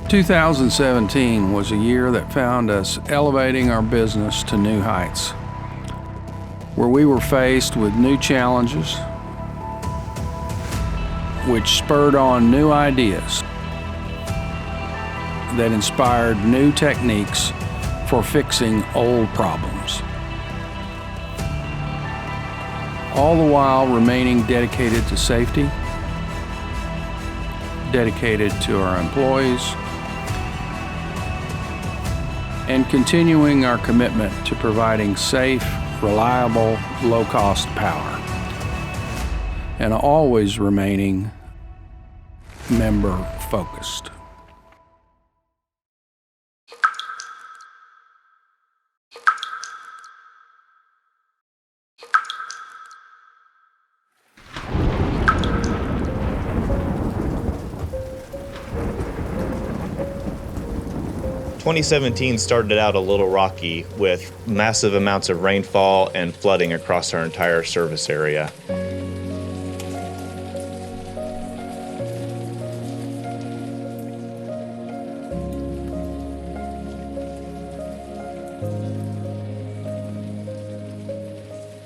2017 was a year that found us elevating our business to new heights, where we were faced with new challenges, which spurred on new ideas that inspired new techniques for fixing old problems, all the while remaining dedicated to safety, dedicated to our employees, and continuing our commitment to providing safe, reliable, low-cost power, and always remaining member-focused. In 2017 started out a little rocky with massive amounts of rainfall and flooding across our entire service area.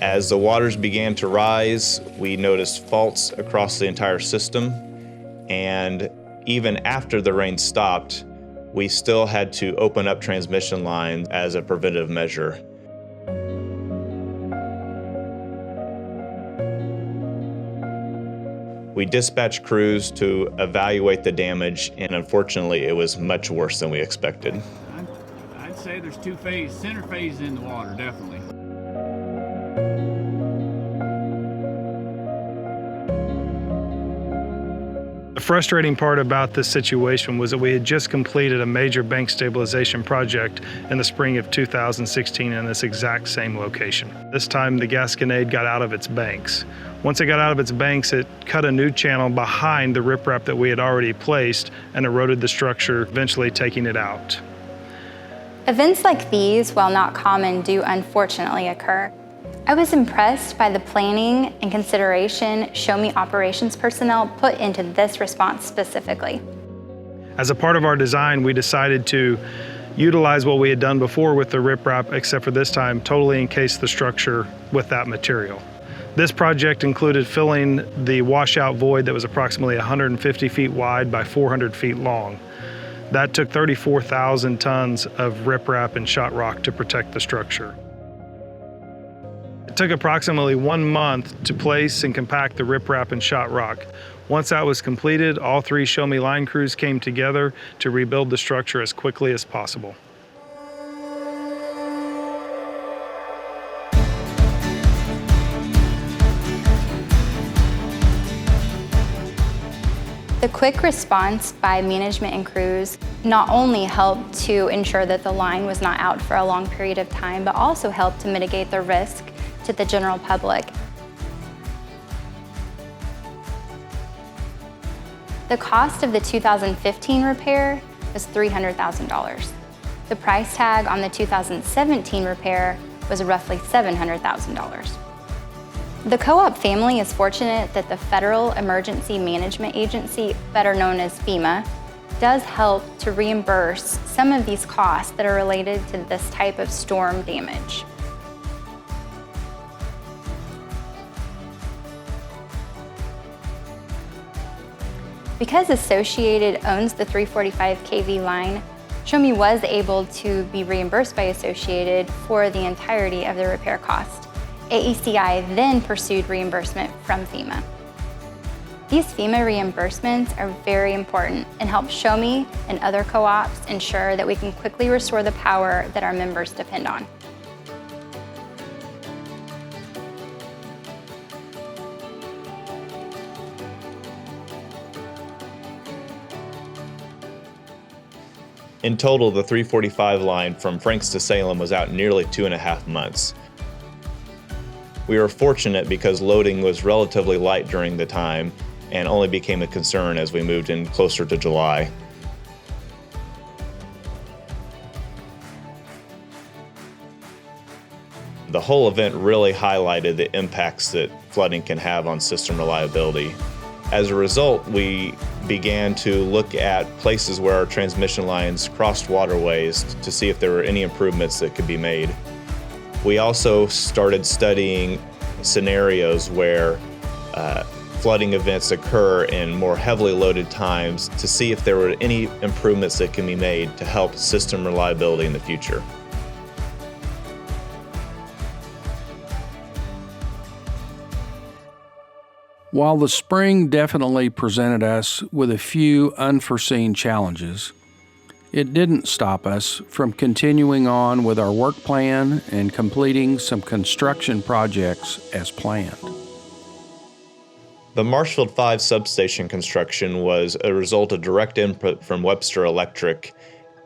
As the waters began to rise, we noticed faults across the entire system, and even after the rain stopped, we still had to open up transmission lines as a preventive measure. We dispatched crews to evaluate the damage, and unfortunately, it was much worse than we expected. I'd say there's two phases, center phase in the water, definitely. The frustrating part about this situation was that we had just completed a major bank stabilization project in the spring of 2016 in this exact same location. This time the Gasconade got out of its banks. Once it got out of its banks, it cut a new channel behind the riprap that we had already placed and eroded the structure, eventually taking it out. Events like these, while not common, do unfortunately occur. I was impressed by the planning and consideration Sho-Me operations personnel put into this response specifically. As a part of our design, we decided to utilize what we had done before with the riprap, except for this time, totally encase the structure with that material. This project included filling the washout void that was approximately 150 feet wide by 400 feet long. That took 34,000 tons of riprap and shot rock to protect the structure. It took approximately 1 month to place and compact the riprap and shot rock. Once that was completed, all 3 Sho-Me line crews came together to rebuild the structure as quickly as possible. The quick response by management and crews not only helped to ensure that the line was not out for a long period of time, but also helped to mitigate the risk to the general public. The cost of the 2015 repair was $300,000. The price tag on the 2017 repair was roughly $700,000. The co-op family is fortunate that the Federal Emergency Management Agency, better known as FEMA, does help to reimburse some of these costs that are related to this type of storm damage. Because Associated owns the 345 kV line, Sho-Me was able to be reimbursed by Associated for the entirety of the repair cost. AECI then pursued reimbursement from FEMA. These FEMA reimbursements are very important and help Sho-Me and other co-ops ensure that we can quickly restore the power that our members depend on. In total, the 345 line from Franks to Salem was out nearly 2.5 months. We were fortunate because loading was relatively light during the time and only became a concern as we moved in closer to July. The whole event really highlighted the impacts that flooding can have on system reliability. As a result, we began to look at places where our transmission lines crossed waterways to see if there were any improvements that could be made. We also started studying scenarios where flooding events occur in more heavily loaded times to see if there were any improvements that can be made to help system reliability in the future. While the spring definitely presented us with a few unforeseen challenges, it didn't stop us from continuing on with our work plan and completing some construction projects as planned. The Marshfield 5 substation construction was a result of direct input from Webster Electric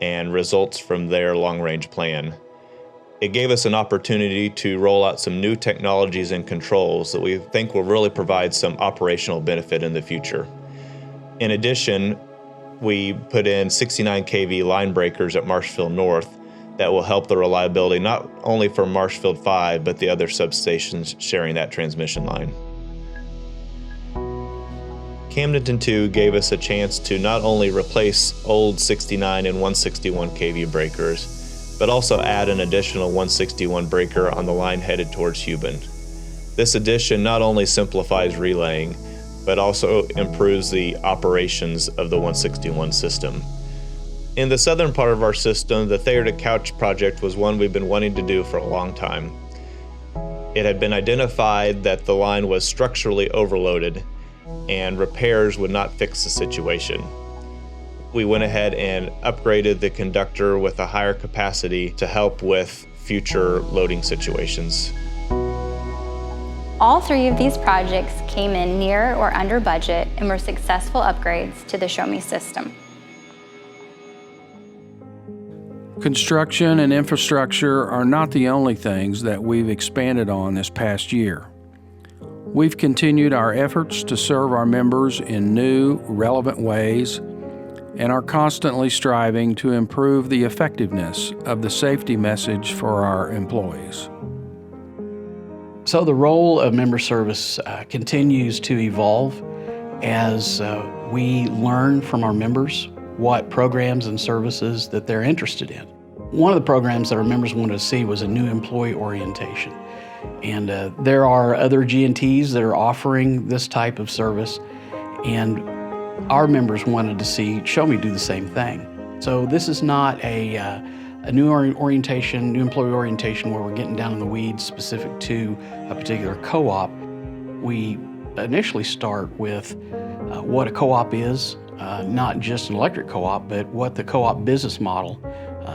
and results from their long-range plan. It gave us an opportunity to roll out some new technologies and controls that we think will really provide some operational benefit in the future. In addition, we put in 69 kV line breakers at Marshfield North that will help the reliability not only for Marshfield 5, but the other substations sharing that transmission line. Camdenton 2 gave us a chance to not only replace old 69 and 161 kV breakers, but also add an additional 161 breaker on the line headed towards Hubin. This addition not only simplifies relaying, but also improves the operations of the 161 system. In the southern part of our system, the Thayer to Couch project was one we've been wanting to do for a long time. It had been identified that the line was structurally overloaded and repairs would not fix the situation. We went ahead and upgraded the conductor with a higher capacity to help with future loading situations. All three of these projects came in near or under budget and were successful upgrades to the Sho-Me system. Construction and infrastructure are not the only things that we've expanded on this past year. We've continued our efforts to serve our members in new, relevant ways and are constantly striving to improve the effectiveness of the safety message for our employees. So the role of member service continues to evolve as we learn from our members what programs and services that they're interested in. One of the programs that our members wanted to see was a new employee orientation. And there are other G&Ts that are offering this type of service, and our members wanted to see Sho-Me do the same thing. So this is not a new orientation, new employee orientation where we're getting down in the weeds specific to a particular co-op. We initially start with what a co-op is, not just an electric co-op, but what the co-op business model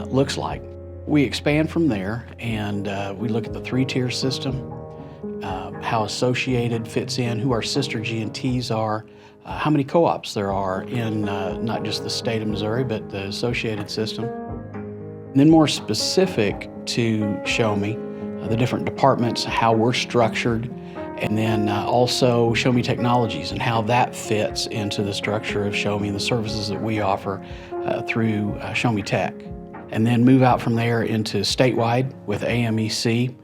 looks like. We expand from there and we look at the three-tier system, how Associated fits in, who our sister G&Ts are, how many co-ops there are in not just the state of Missouri, but the Associated system. And then more specific to Sho-Me, the different departments, how we're structured, and then also Sho-Me Technologies and how that fits into the structure of Sho-Me and the services that we offer through Sho-Me Tech. And then move out from there into statewide with AMEC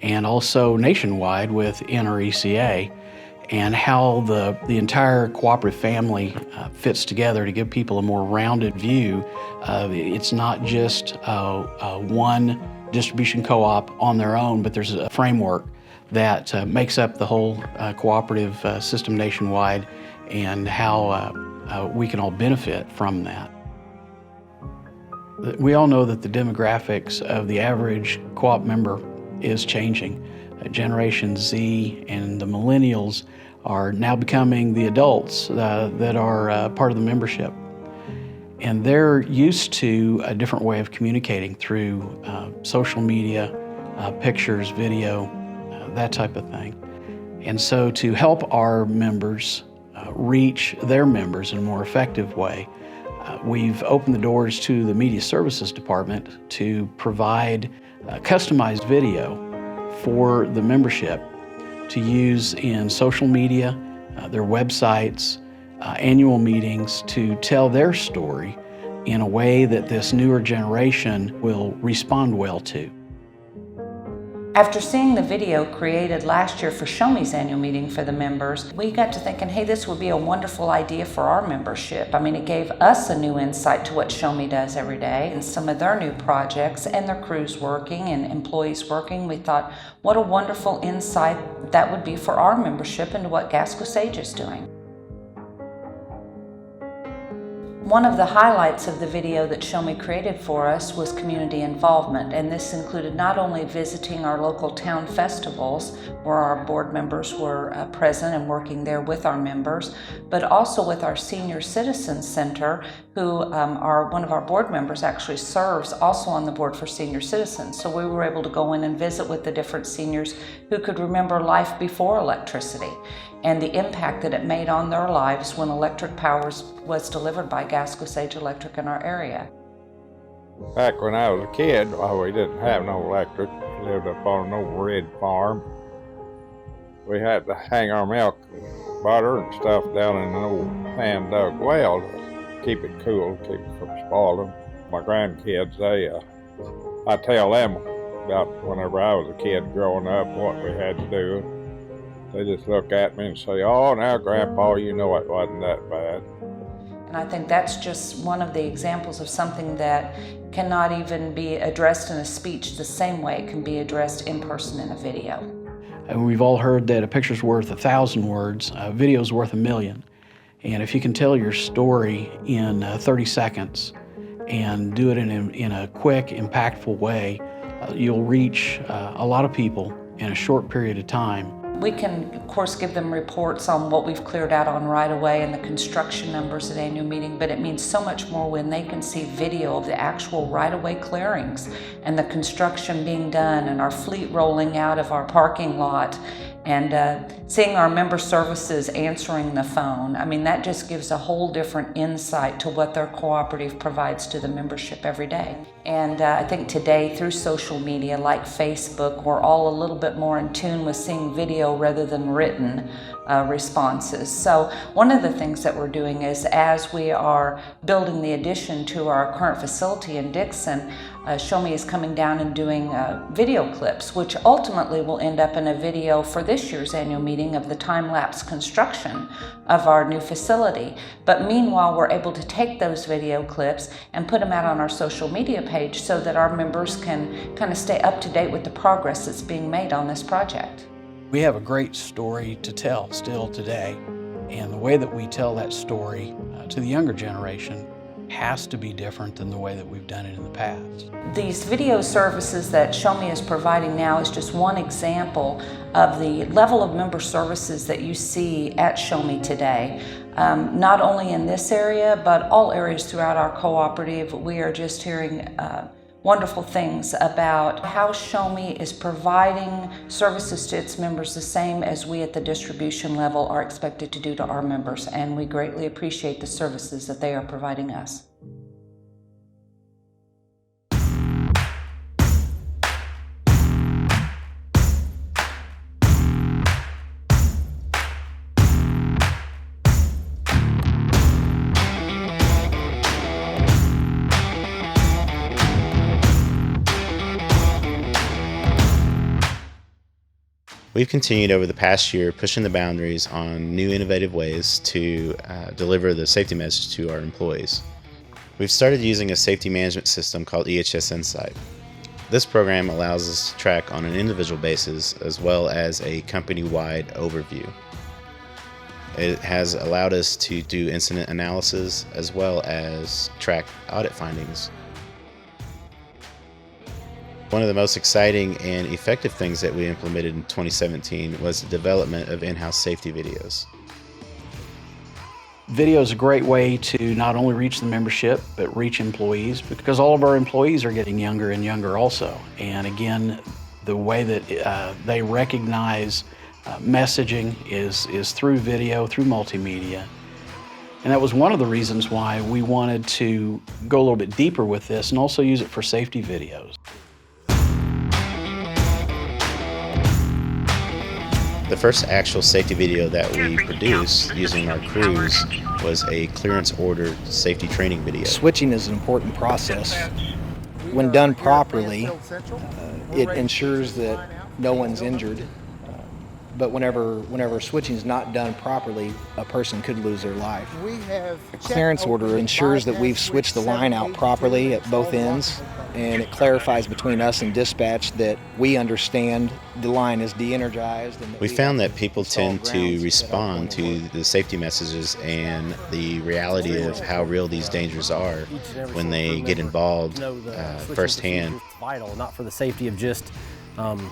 and also nationwide with NRECA, and how the entire cooperative family fits together to give people a more rounded view. It's not just one distribution co-op on their own, but there's a framework that makes up the whole cooperative system nationwide, and how we can all benefit from that. We all know that the demographics of the average co-op member is changing. Generation Z and the millennials are now becoming the adults that are part of the membership. And they're used to a different way of communicating through social media, pictures, video, that type of thing. And so to help our members reach their members in a more effective way, we've opened the doors to the Media Services Department to provide customized video for the membership to use in social media, their websites, annual meetings, to tell their story in a way that this newer generation will respond well to. After seeing the video created last year for Sho-Me's annual meeting for the members, we got to thinking, hey, this would be a wonderful idea for our membership. I mean, it gave us a new insight to what Sho-Me does every day and some of their new projects and their crews working and employees working. We thought, what a wonderful insight that would be for our membership into what Gasco-Sage is doing. One of the highlights of the video that Sho-Me created for us was community involvement, and this included not only visiting our local town festivals where our board members were present and working there with our members, but also with our Senior Citizens Center, who one of our board members actually serves also on the board for senior citizens. So we were able to go in and visit with the different seniors who could remember life before electricity and the impact that it made on their lives when electric power was delivered by Gasco-Sage Electric in our area. Back when I was a kid, we didn't have no electric. We lived up on an old red farm. We had to hang our milk and butter and stuff down in an old hand-dug well to keep it cool, keep it from spoiling. My grandkids, I tell them about whenever I was a kid growing up, what we had to do. They just look at me and say, "Oh, now, Grandpa, you know it wasn't that bad." And I think that's just one of the examples of something that cannot even be addressed in a speech the same way it can be addressed in person in a video. And we've all heard that a picture's worth 1,000 words, a video's worth 1,000,000. And if you can tell your story in 30 seconds and do it in a quick, impactful way, you'll reach a lot of people in a short period of time. We can, of course, give them reports on what we've cleared out on right away and the construction numbers at annual meeting, but it means so much more when they can see video of the actual right-of-way clearings and the construction being done and our fleet rolling out of our parking lot and seeing our member services answering the phone. I mean, that just gives a whole different insight to what their cooperative provides to the membership every day. And I think today, through social media like Facebook, we're all a little bit more in tune with seeing video rather than written responses. So one of the things that we're doing is, as we are building the addition to our current facility in Dixon, Sho-Me is coming down and doing video clips, which ultimately will end up in a video for this year's annual meeting of the time-lapse construction of our new facility. But meanwhile, we're able to take those video clips and put them out on our social media page so that our members can kind of stay up to date with the progress that's being made on this project. We have a great story to tell still today, and the way that we tell that story to the younger generation has to be different than the way that we've done it in the past. These video services that Sho-Me is providing now is just one example of the level of member services that you see at Sho-Me today. Not only in this area, but all areas throughout our cooperative. We are just hearing wonderful things about how Sho-Me is providing services to its members the same as we at the distribution level are expected to do to our members, and we greatly appreciate the services that they are providing us. We've continued over the past year pushing the boundaries on new innovative ways to deliver the safety message to our employees. We've started using a safety management system called EHS Insight. This program allows us to track on an individual basis as well as a company-wide overview. It has allowed us to do incident analysis as well as track audit findings. One of the most exciting and effective things that we implemented in 2017 was the development of in-house safety videos. Video is a great way to not only reach the membership, but reach employees, because all of our employees are getting younger and younger also. And again, the way that they recognize messaging is through video, through multimedia. And that was one of the reasons why we wanted to go a little bit deeper with this and also use it for safety videos. The first actual safety video that we produced using our crews was a clearance order safety training video. Switching is an important process. When done properly, it ensures that no one's injured. But whenever switching is not done properly, a person could lose their life. A clearance order ensures that we've switched the line out properly at both ends, and it clarifies between us and dispatch that we understand the line is de-energized. We found that people tend to respond to the safety messages and the reality of how real these dangers are when they get involved firsthand. Vital, not for the safety of just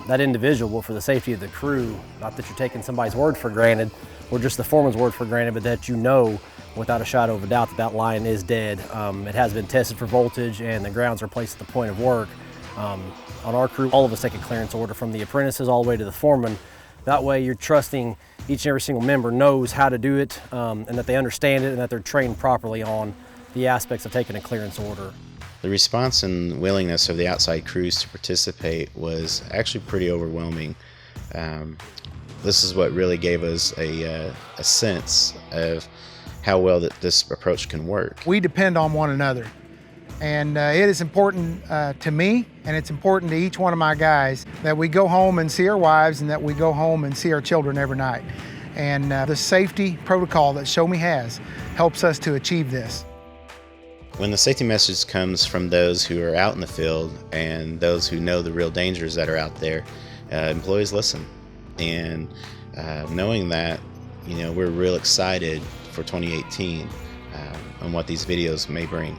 that individual, but for the safety of the crew. Not that you're taking somebody's word for granted, or just the foreman's word for granted, but that you know without a shadow of a doubt that that line is dead. It has been tested for voltage, and the grounds are placed at the point of work. On our crew, all of us take a clearance order from the apprentices all the way to the foreman. That way you're trusting each and every single member knows how to do it, and that they understand it, and that they're trained properly on the aspects of taking a clearance order. The response and willingness of the outside crews to participate was actually pretty overwhelming. This is what really gave us a sense of how well that this approach can work. We depend on one another, and it is important to me, and it's important to each one of my guys that we go home and see our wives, and that we go home and see our children every night. And the safety protocol that Sho-Me has helps us to achieve this. When the safety message comes from those who are out in the field and those who know the real dangers that are out there, employees listen. And knowing that, we're real excited for 2018 on what these videos may bring.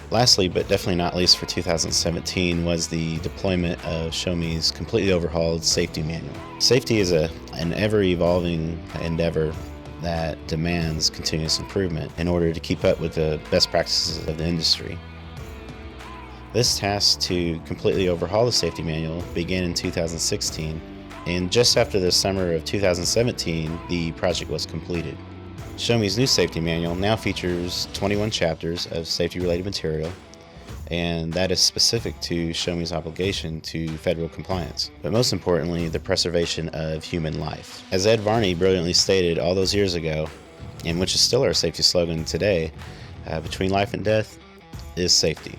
Lastly, but definitely not least for 2017, was the deployment of Sho-Me's completely overhauled safety manual. Safety is an ever-evolving endeavor that demands continuous improvement in order to keep up with the best practices of the industry. This task to completely overhaul the safety manual began in 2016, and just after the summer of 2017, the project was completed. Sho-Me's new safety manual now features 21 chapters of safety-related material, and that is specific to Sho-Me's obligation to federal compliance, but most importantly, the preservation of human life. As Ed Varney brilliantly stated all those years ago, and which is still our safety slogan today, between life and death is safety.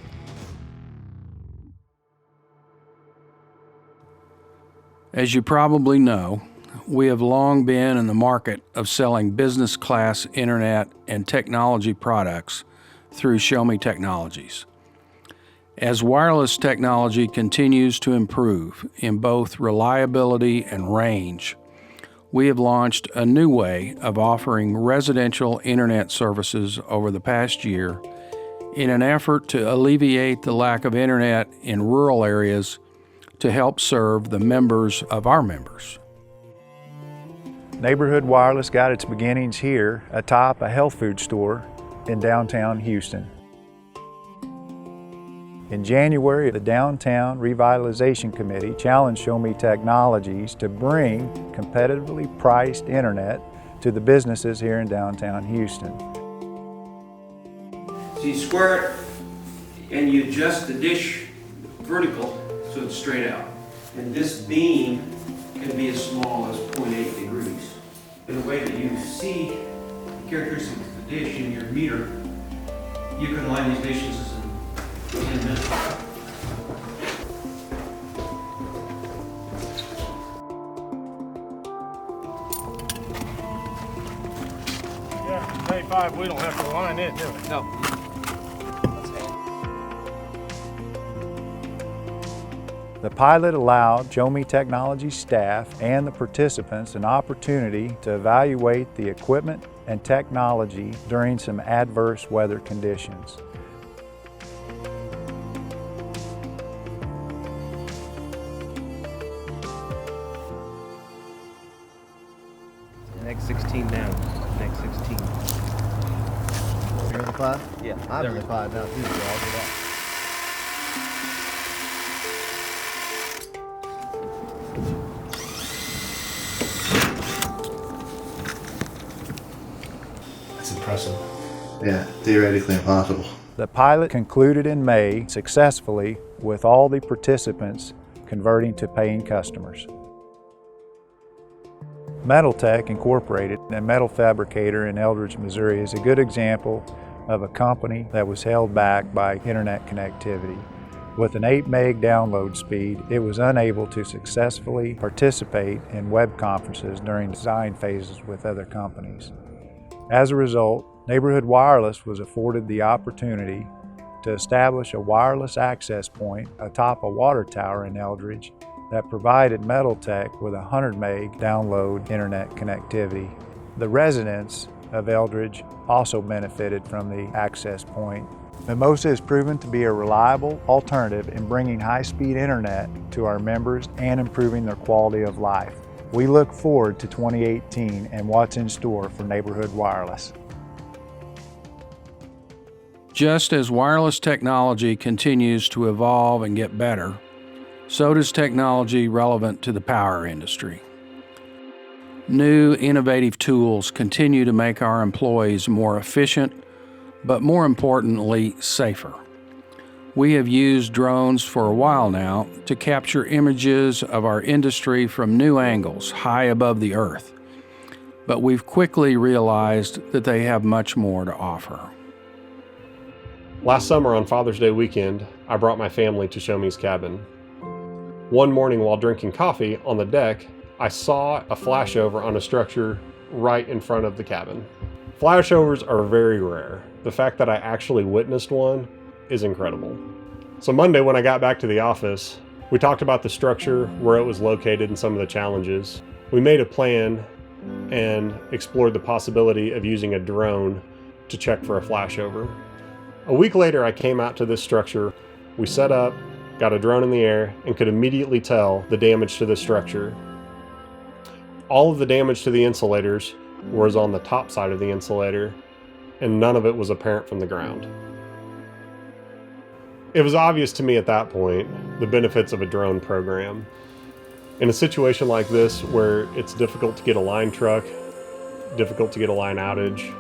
As you probably know, we have long been in the market of selling business-class internet and technology products through Sho-Me Technologies. As wireless technology continues to improve in both reliability and range, we have launched a new way of offering residential internet services over the past year in an effort to alleviate the lack of internet in rural areas to help serve the members of our members. Neighborhood Wireless got its beginnings here atop a health food store in downtown Houston. In January, the Downtown Revitalization Committee challenged Sho-Me Technologies to bring competitively priced internet to the businesses here in downtown Houston. So you square it and you adjust the dish vertical so it's straight out. And this beam can be as small as 0.8 degrees. In the way that you see the characteristics of the dish in your meter, you can line these dishes in 10 minutes. Yeah, K5, we don't have to line it, do we? No. The pilot allowed Sho-Me Technologies staff and the participants an opportunity to evaluate the equipment and technology during some adverse weather conditions. Next 16 down. Next 16. You're on the 5? Yeah. I'm on the 5 now too, so I'll do that. That's impressive. Yeah, theoretically impossible. The pilot concluded in May successfully, with all the participants converting to paying customers. Metal Tech Incorporated, a metal fabricator in Eldridge, Missouri, is a good example of a company that was held back by internet connectivity. With an 8 meg download speed, it was unable to successfully participate in web conferences during design phases with other companies. As a result, Neighborhood Wireless was afforded the opportunity to establish a wireless access point atop a water tower in Eldridge that provided Metaltech with 100 meg download internet connectivity. The residents of Eldridge also benefited from the access point. Mimosa has proven to be a reliable alternative in bringing high-speed internet to our members and improving their quality of life. We look forward to 2018 and what's in store for Neighborhood Wireless. Just as wireless technology continues to evolve and get better, so does technology relevant to the power industry. New innovative tools continue to make our employees more efficient, but more importantly, safer. We have used drones for a while now to capture images of our industry from new angles high above the earth, but we've quickly realized that they have much more to offer. Last summer on Father's Day weekend, I brought my family to Sho-Me's cabin. One morning while drinking coffee on the deck, I saw a flashover on a structure right in front of the cabin. Flashovers are very rare. The fact that I actually witnessed one is incredible. So Monday when I got back to the office, we talked about the structure, where it was located, and some of the challenges. We made a plan and explored the possibility of using a drone to check for a flashover. A week later, I came out to this structure. We set up, got a drone in the air, and could immediately tell the damage to the structure. All of the damage to the insulators was on the top side of the insulator, and none of it was apparent from the ground. It was obvious to me at that point the benefits of a drone program. In a situation like this where it's difficult to get a line truck, difficult to get a line outage,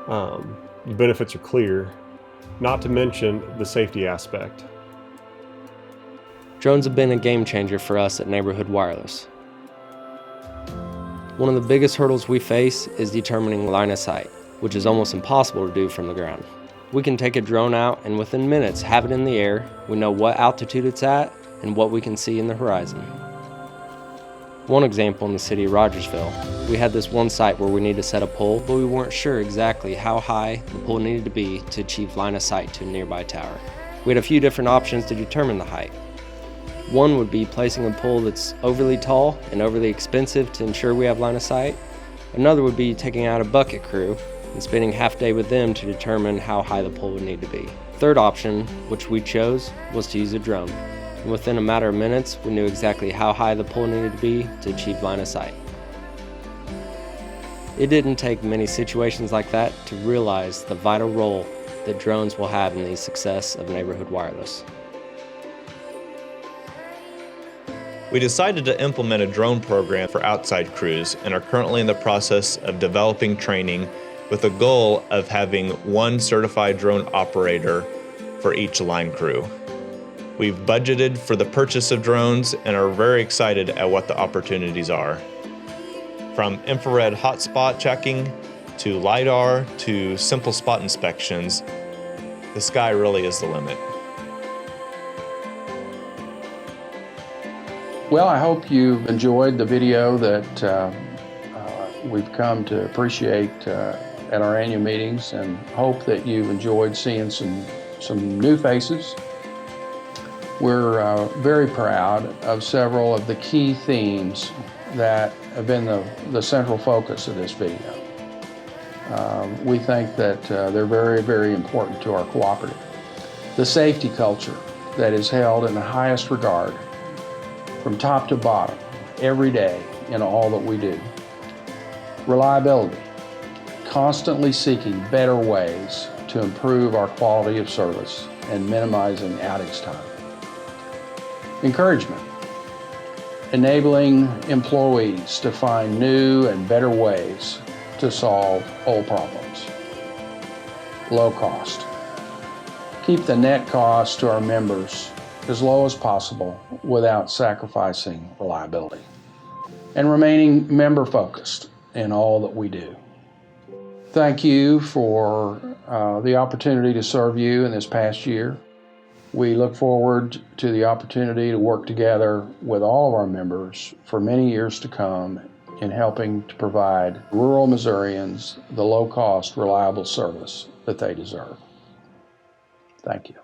the benefits are clear, not to mention the safety aspect. Drones have been a game changer for us at Neighborhood Wireless. One of the biggest hurdles we face is determining line of sight, which is almost impossible to do from the ground. We can take a drone out and within minutes have it in the air. We know what altitude it's at and what we can see in the horizon. One example in the city of Rogersville, we had this one site where we needed to set a pole, but we weren't sure exactly how high the pole needed to be to achieve line of sight to a nearby tower. We had a few different options to determine the height. One would be placing a pole that's overly tall and overly expensive to ensure we have line of sight. Another would be taking out a bucket crew and spending half a day with them to determine how high the pole would need to be. Third option, which we chose, was to use a drone. And within a matter of minutes, we knew exactly how high the pole needed to be to achieve line of sight. It didn't take many situations like that to realize the vital role that drones will have in the success of Neighborhood Wireless. We decided to implement a drone program for outside crews and are currently in the process of developing training with the goal of having one certified drone operator for each line crew. We've budgeted for the purchase of drones and are very excited at what the opportunities are. From infrared hotspot checking to LiDAR to simple spot inspections, the sky really is the limit. Well, I hope you've enjoyed the video that we've come to appreciate at our annual meetings, and hope that you've enjoyed seeing some new faces. We're very proud of several of the key themes that have been the central focus of this video. We think that they're very, very important to our cooperative. The safety culture that is held in the highest regard from top to bottom, every day in all that we do. Reliability, constantly seeking better ways to improve our quality of service and minimizing outage time. Encouragement, enabling employees to find new and better ways to solve old problems. Low cost, keep the net cost to our members as low as possible without sacrificing reliability. And remaining member focused in all that we do. Thank you for the opportunity to serve you in this past year. We look forward to the opportunity to work together with all of our members for many years to come in helping to provide rural Missourians the low-cost, reliable service that they deserve. Thank you.